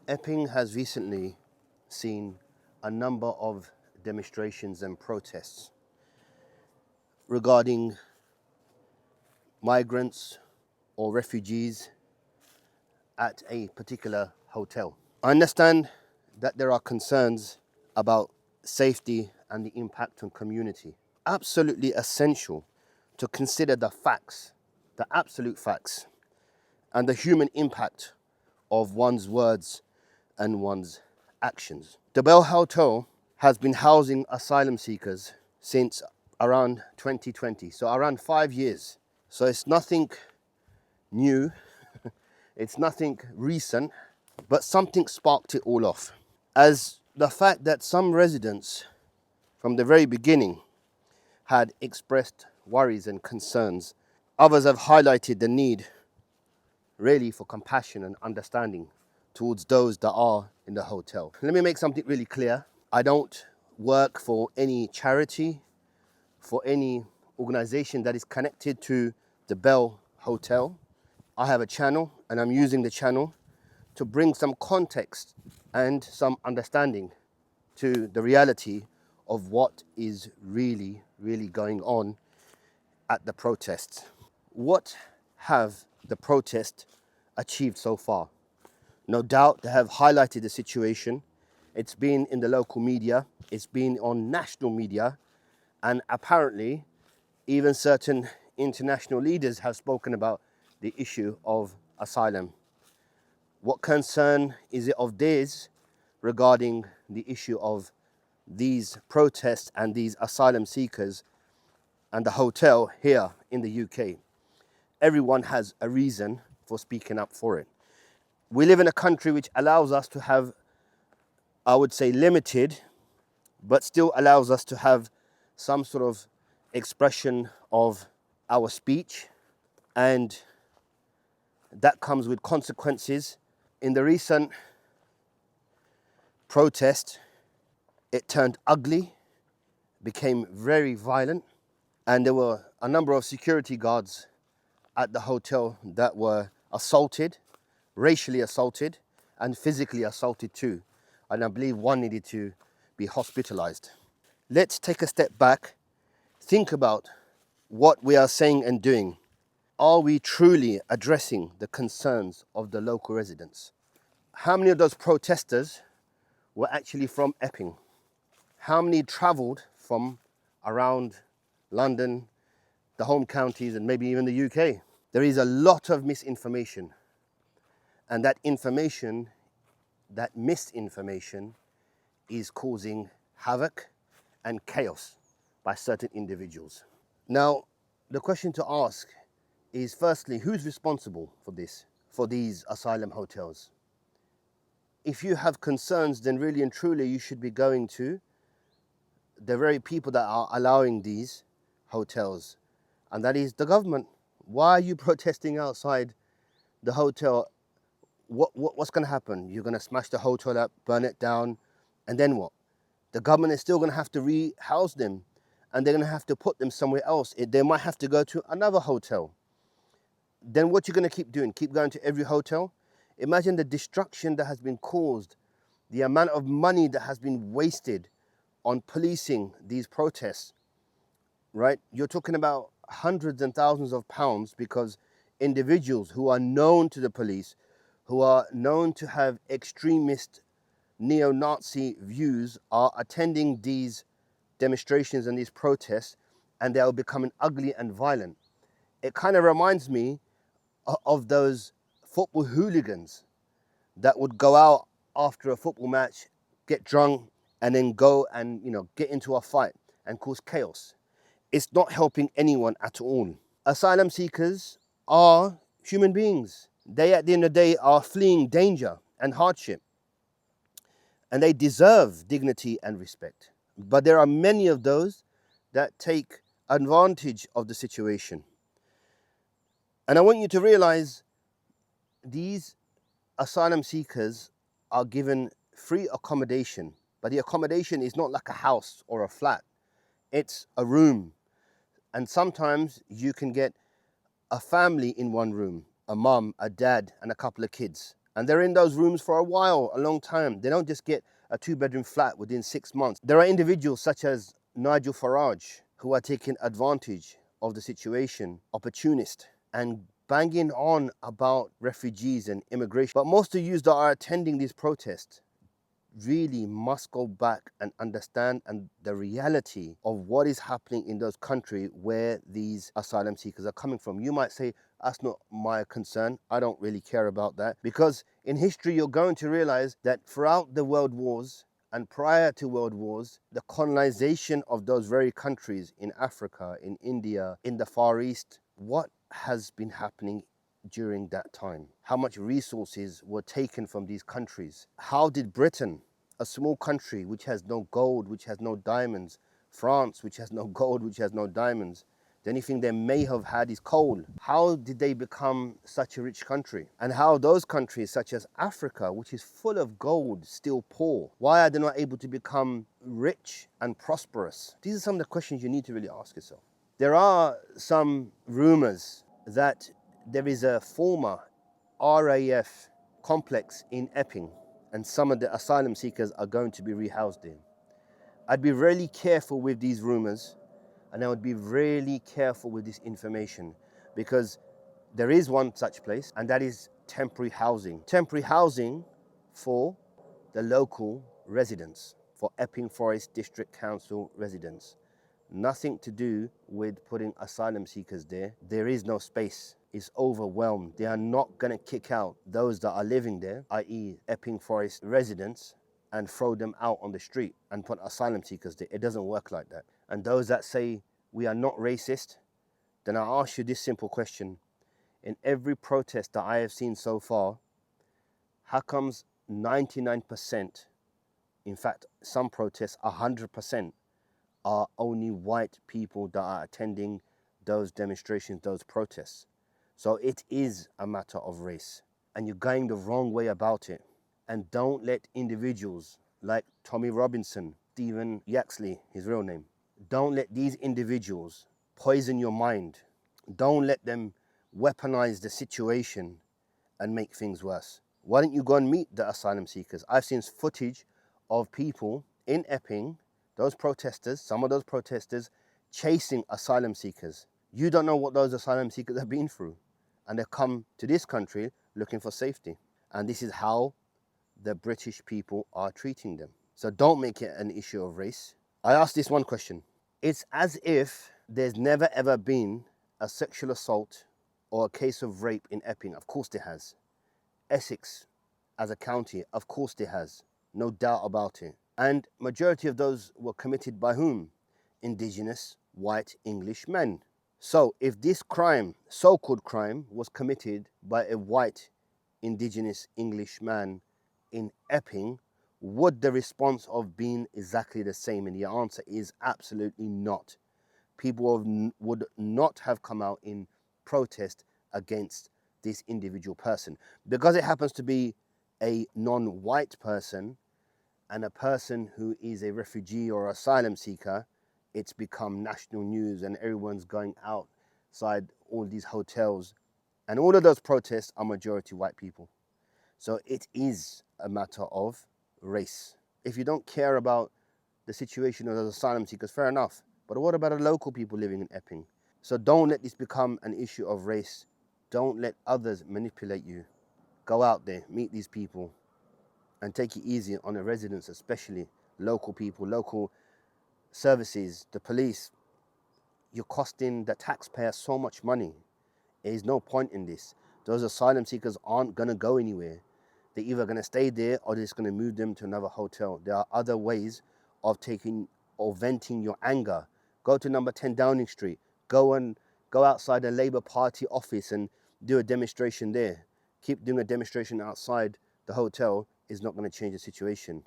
Epping has recently seen a number of demonstrations and protests regarding migrants or refugees at a particular hotel. I understand that there are concerns about safety and the impact on community. Absolutely essential to consider the facts, the absolute facts, and the human impact of one's words and one's actions. The Bell Hotel has been housing asylum seekers since around 2020, so around 5 years. So it's nothing new, it's nothing recent, but something sparked it all off. As the fact that some residents from the very beginning had expressed worries and concerns, others have highlighted the need really for compassion and understanding towards those that are in the hotel. Let me make something really clear. I don't work for any charity, for any organization that is connected to the Bell Hotel. I have a channel and I'm using the channel to bring some context and some understanding to the reality of what is really going on at the protests. What have the protests achieved so far? No doubt they have highlighted the situation. It's been in the local media, it's been on national media, and apparently even certain international leaders have spoken about the issue of asylum. What concern is it of theirs regarding the issue of these protests and these asylum seekers and the hotel here in the UK? Everyone has a reason for speaking up for it. We live in a country which allows us to have, I would say, limited, but still allows us to have some sort of expression of our speech, and that comes with consequences. In the recent protest, it turned ugly, became very violent, and there were a number of security guards at the hotel that were assaulted, racially assaulted, and physically assaulted too. And I believe one needed to be hospitalized. Let's take a step back, think about what we are saying and doing. Are we truly addressing the concerns of the local residents? How many of those protesters were actually from Epping? How many traveled from around London, the home counties, and maybe even the UK? There is a lot of misinformation, and that misinformation is causing havoc and chaos by certain individuals. Now, the question to ask is, firstly, who's responsible for this, for these asylum hotels? If you have concerns, then really and truly you should be going to the very people that are allowing these hotels, and that is the government. Why are you protesting outside the hotel? What's going to happen? You're going to smash the hotel up, burn it down, and then what? The government is still going to have to rehouse them, and they're going to have to put them somewhere else. They might have to go to another hotel. Then what you're going to keep doing? Keep going to every hotel? Imagine the destruction that has been caused, the amount of money that has been wasted on policing these protests, right? You're talking about hundreds and thousands of pounds because individuals who are known to the police, who are known to have extremist neo-Nazi views, are attending these demonstrations and these protests, and they are becoming ugly and violent. It kind of reminds me of those football hooligans that would go out after a football match, get drunk, and then go and get into a fight and cause chaos. It's not helping anyone at all. Asylum seekers are human beings. They, at the end of the day, are fleeing danger and hardship, and they deserve dignity and respect. But there are many of those that take advantage of the situation. And I want you to realize these asylum seekers are given free accommodation, but the accommodation is not like a house or a flat. It's a room. And sometimes you can get a family in one room, a mum, a dad, and a couple of kids. And they're in those rooms for a while, a long time. They don't just get a 2-bedroom flat within 6 months. There are individuals such as Nigel Farage who are taking advantage of the situation, opportunist, and banging on about refugees and immigration. But most of you that are attending these protests really must go back and understand the reality of what is happening in those countries where these asylum seekers are coming from. You might say, that's not my concern. I don't really care about that. Because in history, you're going to realize that throughout the world wars and prior to world wars, the colonization of those very countries in Africa, in India, in the Far East, what has been happening during that time? How much resources were taken from these countries? How did Britain, a small country which has no gold, which has no diamonds, France, which has no gold, which has no diamonds, the only thing they may have had is coal. How did they become such a rich country? And how those countries such as Africa, which is full of gold, still poor? Why are they not able to become rich and prosperous? These are some of the questions you need to really ask yourself. There are some rumors that there is a former RAF complex in Epping, and some of the asylum seekers are going to be rehoused there. I'd be really careful with these rumors, and I would be really careful with this information, because there is one such place, and that is temporary housing. Temporary housing for the local residents, for Epping Forest District Council residents. Nothing to do with putting asylum seekers there. There is no space. It's overwhelmed. They are not going to kick out those that are living there, i.e. Epping Forest residents, and throw them out on the street and put asylum seekers there. It doesn't work like that. And those that say we are not racist, then I ask you this simple question. In every protest that I have seen so far, how comes 99%, in fact, some protests 100%, are only white people that are attending those demonstrations, those protests? So it is a matter of race, and you're going the wrong way about it. And don't let individuals like Tommy Robinson, Stephen Yaxley, his real name, don't let these individuals poison your mind. Don't let them weaponize the situation and make things worse. Why don't you go and meet the asylum seekers? I've seen footage of people in Epping, those protesters, some of those protesters, chasing asylum seekers. You don't know what those asylum seekers have been through. And they've come to this country looking for safety. And this is how the British people are treating them. So don't make it an issue of race. I asked this one question. It's as if there's never ever been a sexual assault or a case of rape in Epping. Of course there has. Essex as a county, of course there has. No doubt about it. And majority of those were committed by whom? Indigenous white English men. So if this crime, so-called crime, was committed by a white indigenous English man in Epping, would the response have been exactly the same? And the answer is absolutely not. People would not have come out in protest against this individual person. Because it happens to be a non-white person and a person who is a refugee or asylum seeker, it's become national news and everyone's going outside all these hotels. And all of those protests are majority white people. So it is a matter of race. If you don't care about the situation of those asylum seekers, fair enough. But what about the local people living in Epping? So don't let this become an issue of race. Don't let others manipulate you. Go out there, meet these people, and take it easy on the residents, especially local people, local services, the police. You're costing the taxpayer so much money. There is no point in this. Those asylum seekers aren't going to go anywhere. They're either going to stay there or they're just going to move them to another hotel. There are other ways of taking or venting your anger. Go to number 10 Downing Street. Go outside the Labour Party office and do a demonstration there. Keep doing a demonstration outside the hotel is not going to change the situation.